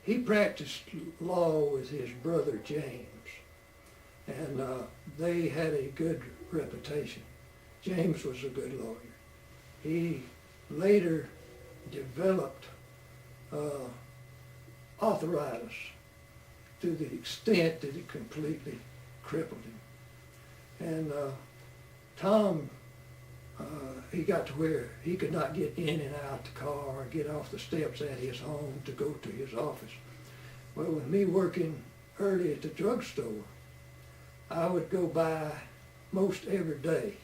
he practiced law with his brother James, and they had a good reputation. James was a good lawyer. He later developed arthritis to the extent that it completely crippled him. And Tom, he got to where he could not get in and out the car or get off the steps at his home to go to his office. Well, with me working early at the drugstore, I would go by most every day,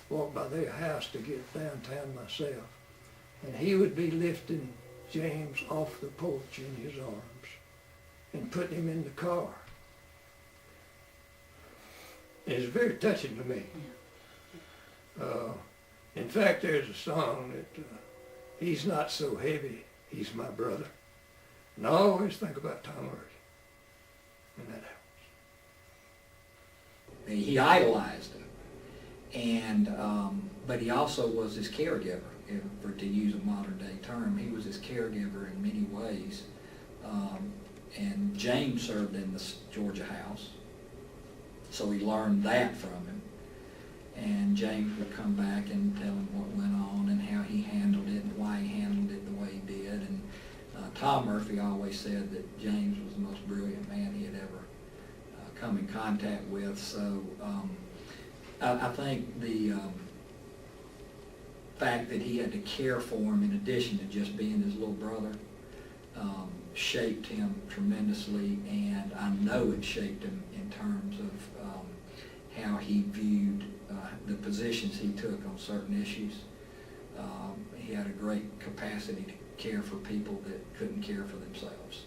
walk by their house to get downtown myself. And he would be lifting James off the porch in his arms and putting him in the car. It's very touching to me. In fact, there's a song that he's not so heavy, he's my brother. And I always think about Tom Murphy in that house. He idolized him, and but he also was his caregiver, to use a modern day term. He was his caregiver in many ways. And James served in the Georgia House, so he learned that from him. And James would come back and tell him what went on and how he handled it and why he handled it the way he did. And Tom Murphy always said that James was the most brilliant man he had ever come in contact with. So I think the fact that he had to care for him in addition to just being his little brother shaped him tremendously, and I know it shaped him in terms of how he viewed the positions he took on certain issues. He had a great capacity to care for people that couldn't care for themselves.